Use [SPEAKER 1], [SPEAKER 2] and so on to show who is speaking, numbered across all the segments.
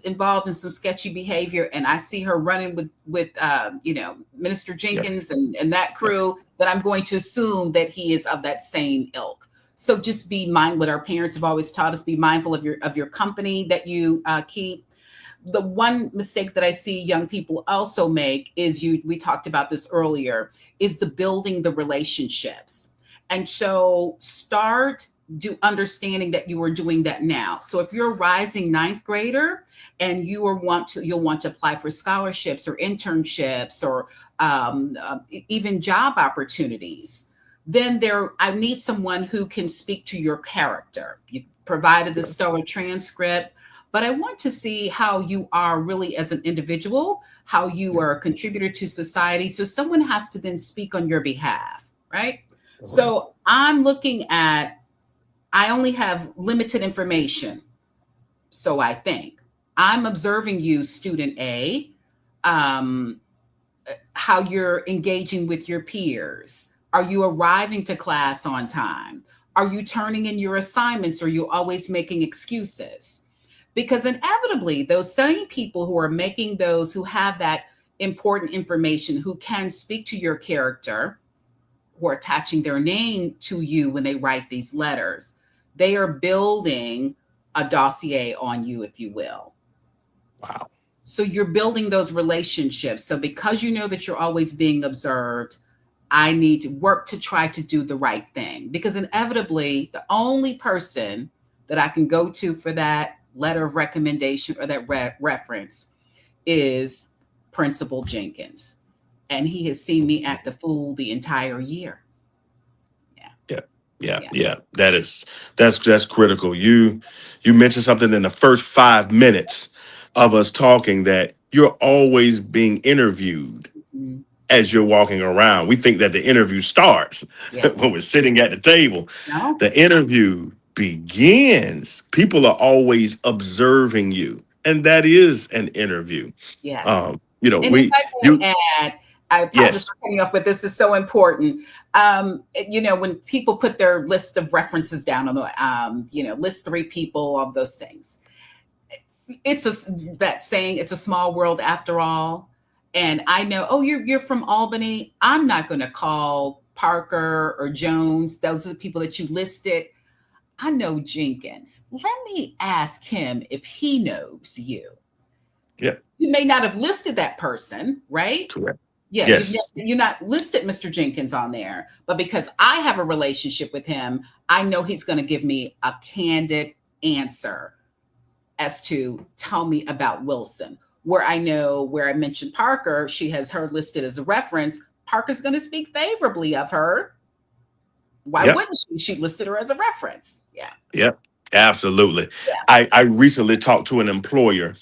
[SPEAKER 1] involved in some sketchy behavior and I see her running with Minister
[SPEAKER 2] Yes.
[SPEAKER 1] Jenkins and that
[SPEAKER 2] Yep.
[SPEAKER 1] crew, that I'm going to assume that he is of that same ilk. So just be mindful. What our parents have always taught us: be mindful of your company that you keep. The one mistake that I see young people also make is we talked about this earlier, is the building the relationships. And so start do understanding that you are doing that now. So if you're a rising ninth grader and you'll want to apply for scholarships or internships or even job opportunities, then I need someone who can speak to your character. You provided the
[SPEAKER 2] Yeah.
[SPEAKER 1] stellar transcript, but I want to see how you are really as an individual, how you
[SPEAKER 2] Yeah.
[SPEAKER 1] are a contributor to society. So someone has to then speak on your behalf, right?
[SPEAKER 2] Correct.
[SPEAKER 1] So I'm looking at, I only have limited information. So I think I'm observing you, student A, um, how you're engaging with your peers. Are you arriving to class on time? Are you turning in your assignments? Or are you always making excuses? Because inevitably, those same people who are making those, who have that important information, who can speak to your character, who are attaching their name to you when they write these letters, they are building a dossier on you, if you will.
[SPEAKER 2] Wow.
[SPEAKER 1] So you're building those relationships. So because you know that you're always being observed, I need to work to try to do the right thing. Because inevitably, the only person that I can go to for that letter of recommendation or that reference is Principal Jenkins. And he has seen me act a fool the entire year. Yeah.
[SPEAKER 2] Yeah, yeah,
[SPEAKER 1] Yeah.
[SPEAKER 2] yeah. That's critical. You mentioned something in the first 5 minutes of us talking, that you're always being interviewed
[SPEAKER 1] Mhm.
[SPEAKER 2] as you're walking around. We think that the interview starts
[SPEAKER 1] Yes.
[SPEAKER 2] when we're sitting at the table.
[SPEAKER 1] No?
[SPEAKER 2] The interview begins. People are always observing you, and that is an interview.
[SPEAKER 1] Yes. And if
[SPEAKER 2] We
[SPEAKER 1] I
[SPEAKER 2] you
[SPEAKER 1] may add, I apologize
[SPEAKER 2] yes,
[SPEAKER 1] for coming up, but this is so important. When people put their list of references down on the, list three people, of those things, it's that saying, it's a small world after all. And I know, oh, you're from Albany. I'm not going to call Parker or Jones. Those are the people that you listed. I know Jenkins. Let me ask him if he knows you.
[SPEAKER 2] yeah,
[SPEAKER 1] You may not have listed that person, right?
[SPEAKER 2] correct.
[SPEAKER 1] Yeah,
[SPEAKER 2] Yes,
[SPEAKER 1] you're not listed Mr. Jenkins on there, but because I have a relationship with him, I know he's going to give me a candid answer as to tell me about Wilson. Where I mentioned Parker, she has her listed as a reference. Parker's going to speak favorably of her. Why
[SPEAKER 2] yep.
[SPEAKER 1] wouldn't she? She listed her as a reference. Yeah.
[SPEAKER 2] Yep, absolutely.
[SPEAKER 1] Yeah.
[SPEAKER 2] I recently talked to an employer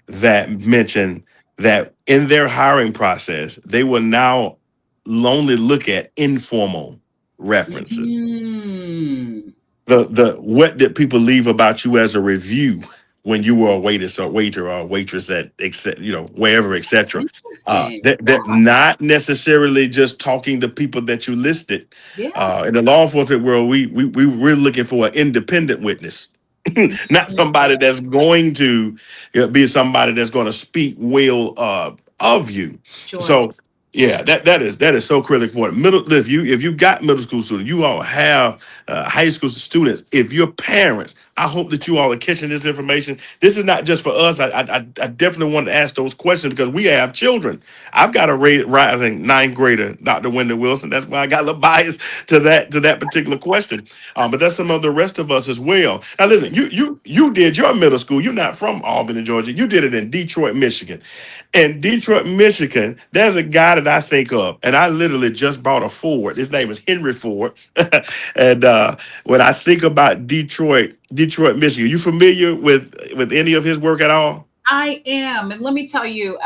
[SPEAKER 2] that mentioned that in their hiring process, they will now only look at informal references.
[SPEAKER 1] Mm.
[SPEAKER 2] The what did people leave about you as a review when you were a waitress or waiter or waitress at wherever,
[SPEAKER 1] That's
[SPEAKER 2] etc.
[SPEAKER 1] interesting.
[SPEAKER 2] That not necessarily just talking to people that you listed.
[SPEAKER 1] Yeah.
[SPEAKER 2] In the law enforcement world, we're looking for an independent witness, not somebody
[SPEAKER 1] Yeah.
[SPEAKER 2] that's going to be somebody that's going to speak well of you.
[SPEAKER 1] Sure.
[SPEAKER 2] So yeah, that is so critically important. If you got middle school students, you all have high school students. If you're parents, I hope that you all are catching this information. This is not just for us. I definitely want to ask those questions because we have children. I've got a rising ninth grader, Dr. Wendy Wilson. That's why I got a little bias to that particular question. But that's some of the rest of us as well. Now, listen, you did your middle school. You're not from Albany, Georgia. You did it in Detroit, Michigan. In Detroit, Michigan, there's a guy that I think of, and I literally just bought a Ford. His name is Henry Ford. And when I think about Detroit, Michigan, you familiar with any of his work at all?
[SPEAKER 1] I am. And let me tell you,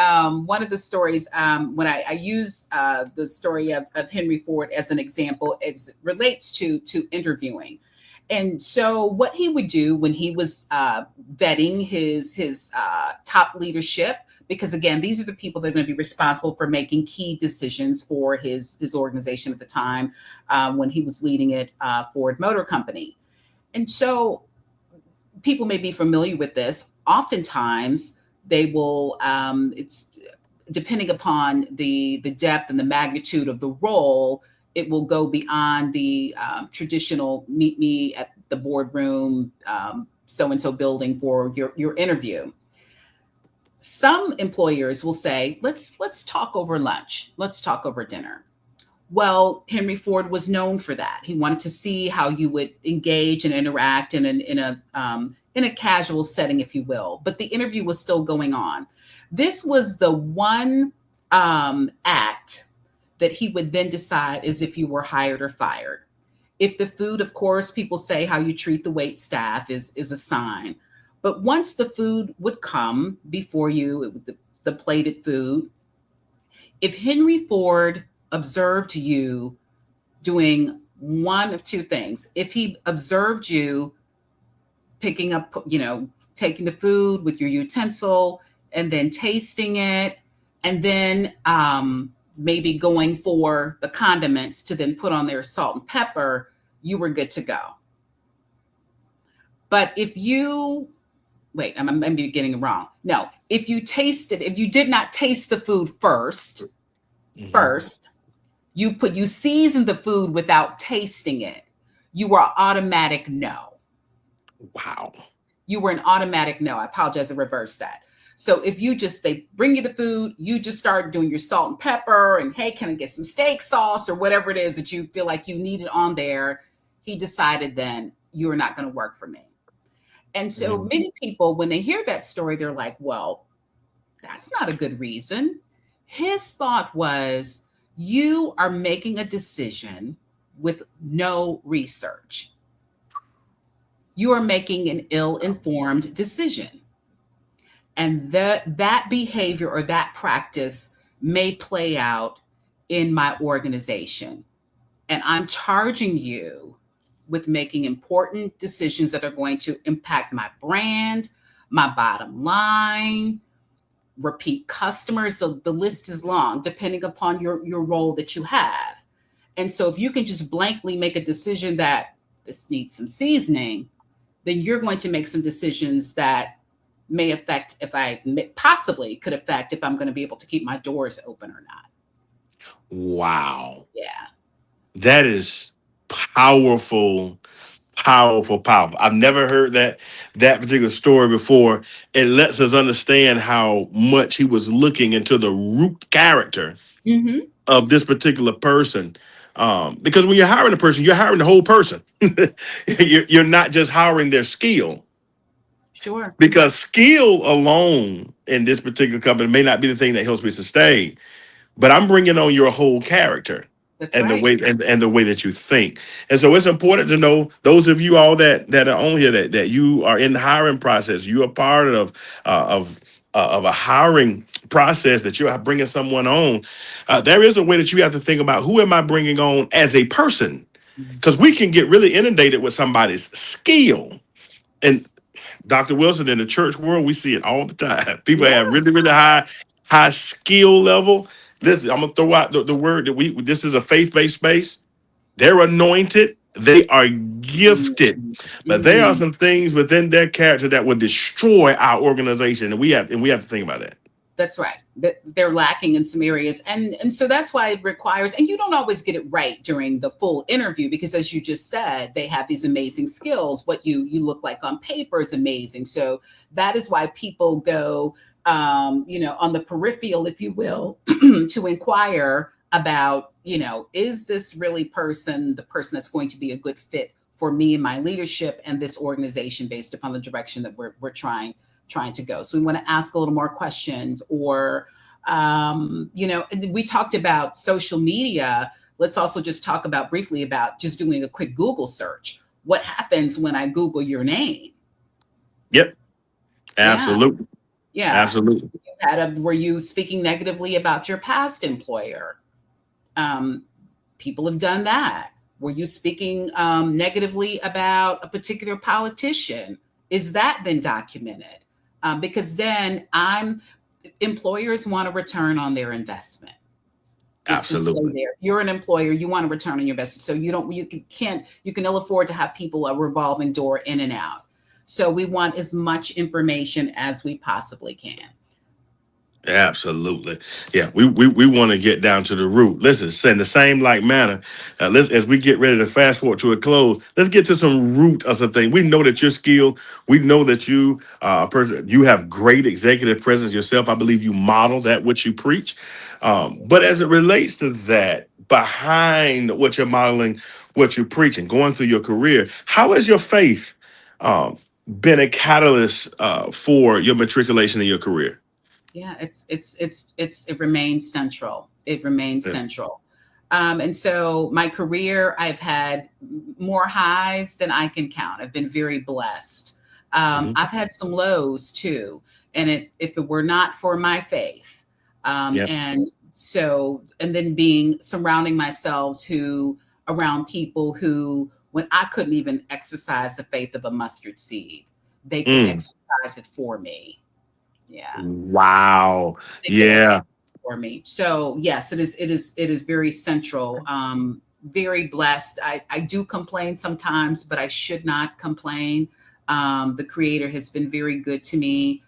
[SPEAKER 1] one of the stories, when I use the story of Henry Ford as an example, it relates to interviewing. And so, what he would do when he was vetting his top leadership, because again, these are the people that are going to be responsible for making key decisions for his organization at the time, when he was leading it, Ford Motor Company. And so, people may be familiar with this. oftentimes they will, it's depending upon the depth and the magnitude of the role, it will go beyond the traditional meet me at the boardroom, so and so building for your interview. Some employers will say, let's talk over lunch, let's talk over dinner. Well, Henry Ford was known for that. He wanted to see how you would engage and interact in a casual setting, if you will. But the interview was still going on. This was the one act that he would then decide is if you were hired or fired. If the food, of course, people say how you treat the wait staff is a sign. But once the food would come before you, the plated food, if Henry Ford observed you doing one of two things, if he observed you picking up, taking the food with your utensil and then tasting it, and then maybe going for the condiments to then put on their salt and pepper, you were good to go. But if you, wait, I'm maybe getting it wrong. No, if you did not taste the food first, you seasoned the food without tasting it, you were automatic no.
[SPEAKER 2] Wow.
[SPEAKER 1] You were an automatic no. I apologize, I reversed that. So if they bring you the food, you just start doing your salt and pepper and, hey, can I get some steak sauce or whatever it is that you feel like you needed on there, he decided then you're not going to work for me. And so many people, when they hear that story, they're like, well, that's not a good reason. His thought was, you are making a decision with no research. You are making an ill-informed decision. And that behavior or that practice may play out in my organization. And I'm charging you with making important decisions that are going to impact my brand, my bottom line, repeat customers. So the list is long, depending upon your role that you have. And so if you can just blankly make a decision that this needs some seasoning, then you're going to make some decisions that may affect possibly could affect if I'm going to be able to keep my doors open or not.
[SPEAKER 2] Wow.
[SPEAKER 1] Yeah.
[SPEAKER 2] That is powerful, powerful. I've never heard that particular story before. It lets us understand how much he was looking into the root character of this particular person. Because when you're hiring a person, you're hiring the whole person. You're not just hiring their skill.
[SPEAKER 1] Sure.
[SPEAKER 2] Because skill alone in this particular company may not be the thing that helps me sustain, but I'm bringing on your whole character.
[SPEAKER 1] That's
[SPEAKER 2] And the
[SPEAKER 1] right.
[SPEAKER 2] way and the way that you think. And so it's important to know, those of you all that are on here, that you are in the hiring process, you are part of a hiring process, that you're bringing someone on. There is a way that you have to think about, who am I bringing on as a person? Because we can get really inundated with somebody's skill. And Dr. Wilson, in the church world, we see it all the time. People
[SPEAKER 1] Yeah.
[SPEAKER 2] have really, really high skill level. Listen, I'm gonna throw out the word that this is a faith-based space. They're anointed, they are gifted, but there are some things within their character that would destroy our organization, and we have to think about that.
[SPEAKER 1] That's right. They're lacking in some areas. And so that's why it requires, and you don't always get it right during the full interview, because as you just said, they have these amazing skills. What you look like on paper is amazing. So that is why people go, on the peripheral, if you will, to inquire about, is this really the person that's going to be a good fit for me and my leadership and this organization based upon the direction that we're trying to go. So we want to ask a little more questions, or, we talked about social media. Let's also just talk briefly about just doing a quick Google search. What happens when I Google your name?
[SPEAKER 2] Yep. Absolutely.
[SPEAKER 1] Yeah.
[SPEAKER 2] Absolutely.
[SPEAKER 1] Were you speaking negatively about your past employer? People have done that. Were you speaking negatively about a particular politician? Is that then documented? Because then employers want a return on their investment.
[SPEAKER 2] Absolutely.
[SPEAKER 1] There. You're an employer, you want a return on your investment. So you can ill afford to have people a revolving door in and out. So we want as much information as we possibly can.
[SPEAKER 2] Absolutely. Yeah, we want to get down to the root. Listen, in the same like manner, let's as we get ready to fast forward to a close, let's get to some root of something. We know that you're skilled. We know that you a person you have great executive presence yourself. I believe you model that which you preach. But as it relates to that, behind what you're modeling, what you're preaching, going through your career, how has your faith um, been a catalyst for your matriculation in your career?
[SPEAKER 1] Yeah, it remains central. It remains
[SPEAKER 2] Yeah.
[SPEAKER 1] central. And so my career, I've had more highs than I can count. I've been very blessed.
[SPEAKER 2] Mhm.
[SPEAKER 1] I've had some lows too. And if it were not for my faith,
[SPEAKER 2] Yeah.
[SPEAKER 1] and then being surrounding myself around people who, when I couldn't even exercise the faith of a mustard seed, they could
[SPEAKER 2] Mm.
[SPEAKER 1] exercise it for me. Yeah,
[SPEAKER 2] Wow.
[SPEAKER 1] they could exercise
[SPEAKER 2] Yeah.
[SPEAKER 1] for me. So yes, it is very central. Very blessed. I do complain sometimes, but I should not complain. The creator has been very good to me,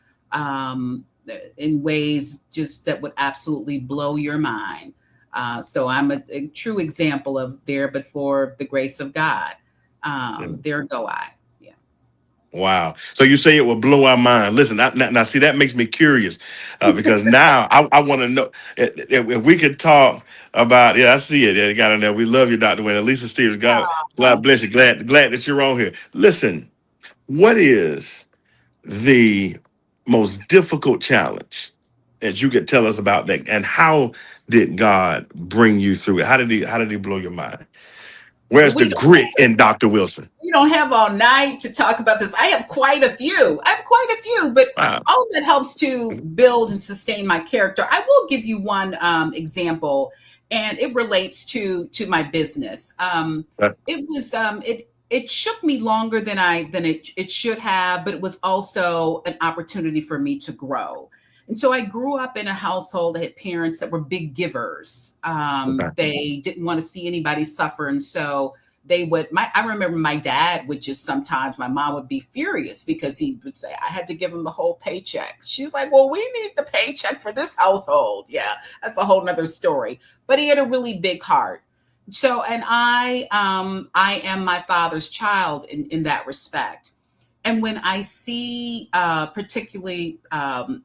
[SPEAKER 1] in ways just that would absolutely blow your mind. So I'm a true example of there, but for the grace of God, there go I. Yeah.
[SPEAKER 2] Wow. So you say it will blow our mind. Listen, now see, that makes me curious because now I want to know if we could talk about, yeah, I see it. Yeah, you got in there. We love you, Dr. Wayne. Lisa Stevens, God
[SPEAKER 1] Oh,
[SPEAKER 2] bless you. Glad that you're on here. Listen, what is the most difficult challenge that you could tell us about that? And how did God bring you through it? How did he blow your mind?
[SPEAKER 1] well,
[SPEAKER 2] Where's the grit in Dr. Wilson?
[SPEAKER 1] we don't have all night to talk about this. I have quite a few. I have quite a few, but
[SPEAKER 2] Wow.
[SPEAKER 1] all of that helps to build and sustain my character. I will give you one example, and it relates to my business. It shook me longer than it should have, but it was also an opportunity for me to grow. And so I grew up in a household that had parents that were big givers.
[SPEAKER 2] Okay.
[SPEAKER 1] They didn't want to see anybody suffer, and so they would my I remember my dad would just sometimes my mom would be furious because he would say I had to give him the whole paycheck. She's like, well, we need the paycheck for this household. Yeah, that's a whole nother story. But he had a really big heart. So, and I am my father's child in that respect. And when I see particularly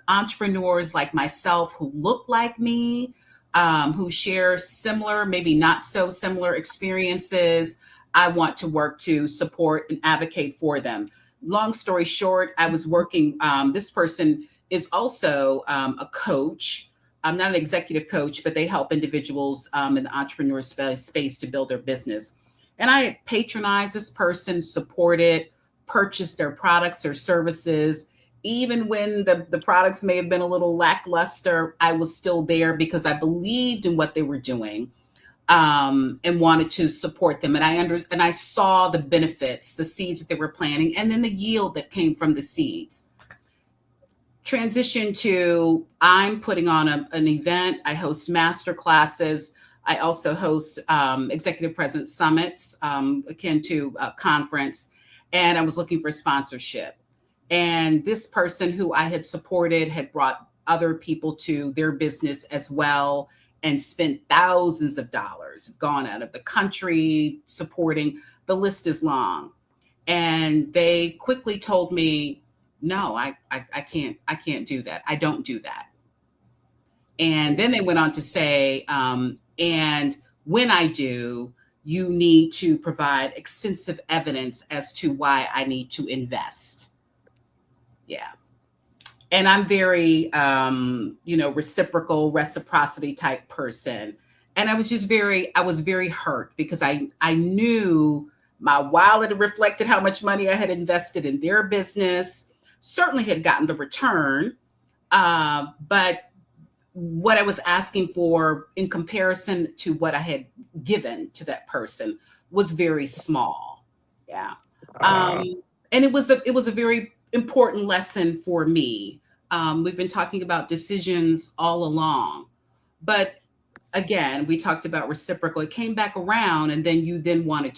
[SPEAKER 1] entrepreneurs like myself who look like me, who share similar, maybe not so similar experiences, I want to work to support and advocate for them. Long story short, I was working, this person is also a coach. I'm not an executive coach, but they help individuals in the entrepreneur space to build their business. And I patronize this person, support it, purchase their products or services. Even when the products may have been a little lackluster, I was still there because I believed in what they were doing, and wanted to support them. And I saw the benefits, the seeds that they were planting, and then the yield that came from the seeds. Transition to I'm putting on an event. I host master classes. I also host executive presence summits, akin to a conference. And I was looking for sponsorship. And this person who I had supported had brought other people to their business as well and spent thousands of dollars, gone out of the country supporting. The list is long. And they quickly told me, no, I can't do that. I don't do that. And then they went on to say, and when I do, you need to provide extensive evidence as to why I need to invest. Yeah. And I'm very, reciprocity type person. And I was very hurt because I knew my wallet reflected how much money I had invested in their business, certainly had gotten the return. But what I was asking for in comparison to what I had given to that person was very small. Yeah. Um,
[SPEAKER 2] Uh,
[SPEAKER 1] and it was a very important lesson for me. We've been talking about decisions all along, but again, we talked about reciprocal. It came back around, and then you then wanted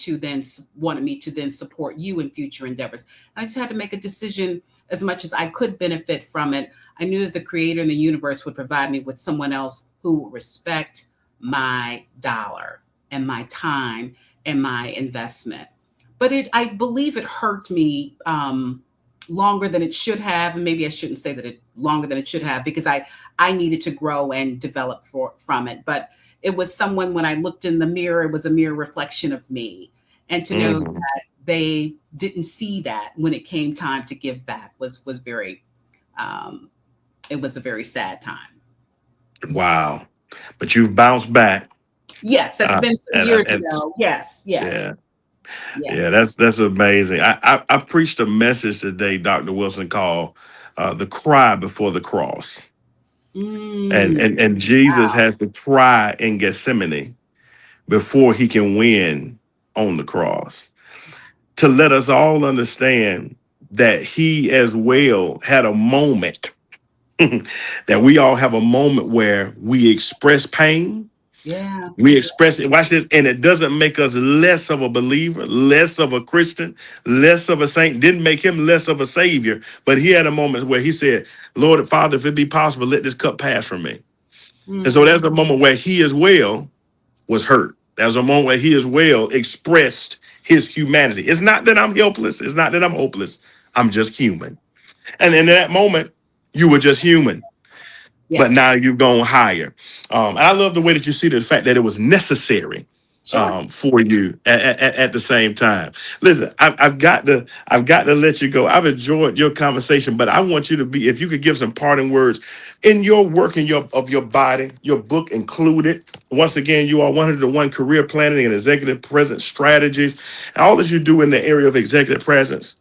[SPEAKER 1] me to then support you in future endeavors. And I just had to make a decision. As much as I could benefit from it, I knew that the creator and the universe would provide me with someone else who would respect my dollar and my time and my investment. But I believe it hurt me longer than it should have, and maybe I shouldn't say that it longer than it should have, because I needed to grow and develop from it. But it was someone, when I looked in the mirror, it was a mirror reflection of me, and to know
[SPEAKER 2] Mhm.
[SPEAKER 1] that they didn't see that when it came time to give back was very um, it was a very sad time.
[SPEAKER 2] Wow. But you've bounced back.
[SPEAKER 1] Yes, that's been some years
[SPEAKER 2] And
[SPEAKER 1] ago. Yes, yes,
[SPEAKER 2] yeah, yeah,
[SPEAKER 1] yes.
[SPEAKER 2] that's amazing. I preached a message today, Dr. Wilson, called "The Cry Before the Cross," and
[SPEAKER 1] Mm,
[SPEAKER 2] and Jesus has to cry in Gethsemane before he can win on the cross, to let us all understand that he as well had a moment, that we all have a moment where we express pain.
[SPEAKER 1] yeah,
[SPEAKER 2] We express it. Watch this, and it doesn't make us less of a believer, less of a Christian, less of a saint. Didn't make him less of a savior. But he had a moment where he said, "Lord, Father, if it be possible, let this cup pass from me." And so
[SPEAKER 1] mm,
[SPEAKER 2] there's a moment where he as well was hurt. There's a moment where he as well expressed his humanity. It's not that I'm helpless. It's not that I'm hopeless. I'm just human. And in that moment, you were just human, but
[SPEAKER 1] yes,
[SPEAKER 2] now you've gone higher. And I love the way that you see the fact that it was necessary
[SPEAKER 1] sure.
[SPEAKER 2] for you at the same time. Listen, I've got to let you go. I've enjoyed your conversation, but I want you to be, if you could give some parting words in your work in your body, your book included. Once again, you are 101 career planning and executive presence strategies, and all that you do in the area of executive presence.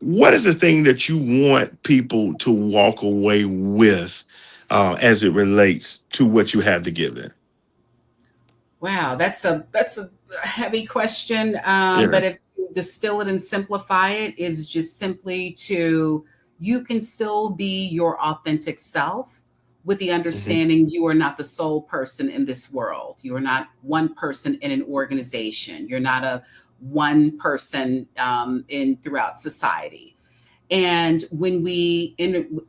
[SPEAKER 2] What is the thing that you want people to walk away with as it relates to what you have to give them?
[SPEAKER 1] Wow, that's a heavy question.
[SPEAKER 2] Yeah.
[SPEAKER 1] But if to distill it and simplify it, is just simply to, you can still be your authentic self with the
[SPEAKER 2] Hmm.
[SPEAKER 1] understanding you are not the sole person in this world. You are not one person in an organization. You're not a one person in throughout society. And when we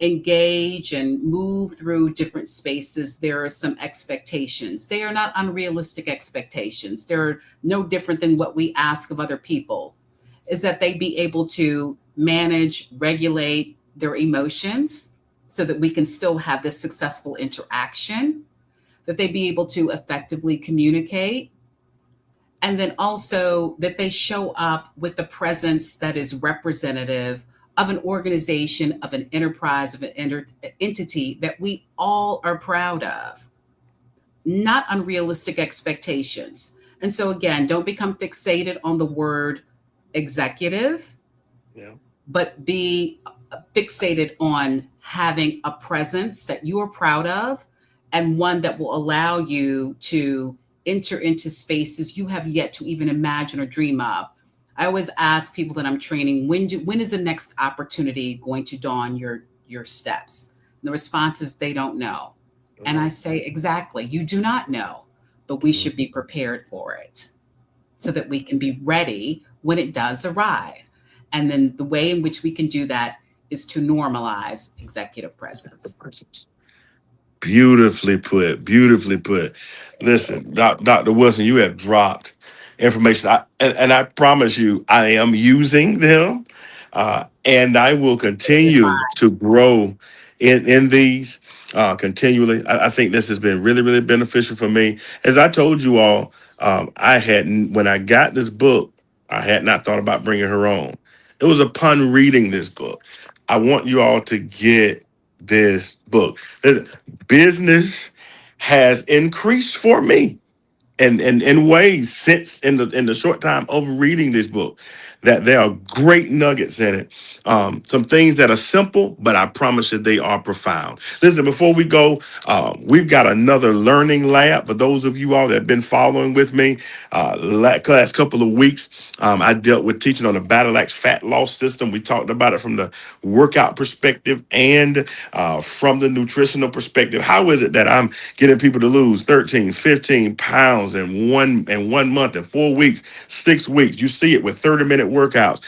[SPEAKER 1] engage and move through different spaces, there are some expectations. They are not unrealistic expectations. They're no different than what we ask of other people, is that they be able to manage, regulate their emotions so that we can still have this successful interaction, that they be able to effectively communicate, and then also that they show up with the presence that is representative of an organization, of an enterprise, of an entity that we all are proud of, not unrealistic expectations. And so, again, don't become fixated on the word executive,
[SPEAKER 2] Yeah.
[SPEAKER 1] but be fixated on having a presence that you are proud of, and one that will allow you to enter into spaces you have yet to even imagine or dream of. I always ask people that I'm training, when is the next opportunity going to dawn your steps? And the response is they don't know. And I
[SPEAKER 2] Mhm.
[SPEAKER 1] say, exactly, you do not know, but we
[SPEAKER 2] Mhm.
[SPEAKER 1] should be prepared for it so that we can be ready when it does arrive. And then the way in which we can do that is to normalize executive presence.
[SPEAKER 2] Beautifully put. Beautifully put. Listen, Dr. Wilson, you have dropped information. And I promise you, I am using them, and I will continue to grow in these continually. I think this has been really, really beneficial for me. As I told you all, I hadn't, when I got this book, I had not thought about bringing her on. It was upon reading this book. I want you all to get this book. Business has increased for me and in ways since in the short time of reading this book. that there are great nuggets in it. Some things that are simple, but I promise you they are profound. Listen, before we go, we've got another learning lab for those of you all that have been following with me. Last couple of weeks, I dealt with teaching on the Battle Axe fat loss system. We talked about it from the workout perspective and from the nutritional perspective. How is it that I'm getting people to lose 13, 15 pounds in 1 month, in 4 weeks, 6 weeks? You see it with 30-minute workouts.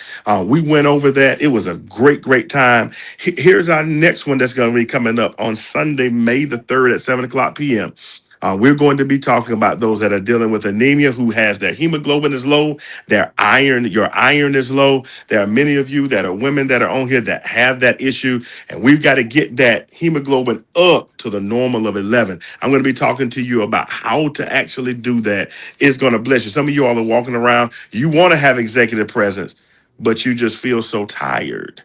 [SPEAKER 2] We went over that. It was a great time. Here's our next one that's going to be coming up on Sunday, May the 3rd at 7 o'clock p.m. We're going to be talking about those that are dealing with anemia, who has their hemoglobin is low, your iron is low. There are many of you that are women that are on here that have that issue, and we've got to get that hemoglobin up to the normal of 11. I'm going to be talking to you about how to actually do that. It's going to bless you. Some of you all are walking around, you want to have executive presence, but you just feel so tired.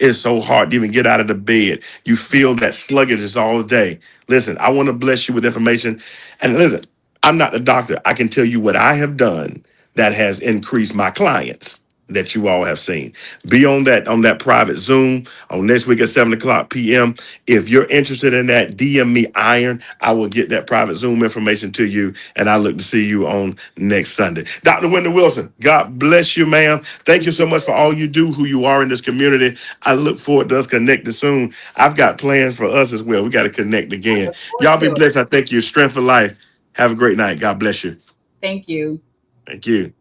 [SPEAKER 2] It's so hard to even get out of the bed. You feel that sluggishness all day. Listen, I want to bless you with information. And listen, I'm not the doctor. I can tell you what I have done that has increased my clients that you all have seen. Be on that private Zoom on next week at 7 o'clock p.m. If you're interested in that, DM me iron. I will get that private Zoom information to you, and I look to see you on next Sunday. Dr. Wendy Wilson, God bless you, ma'am. Thank you so much for all you do, who you are in this community. I look forward to us connecting soon. I've got plans for us as well. We got to connect
[SPEAKER 1] I
[SPEAKER 2] again.
[SPEAKER 1] look forward
[SPEAKER 2] Y'all
[SPEAKER 1] to
[SPEAKER 2] be
[SPEAKER 1] it.
[SPEAKER 2] blessed. I thank you. Strength for life. Have a great night. God bless you.
[SPEAKER 1] Thank you.
[SPEAKER 2] Thank you.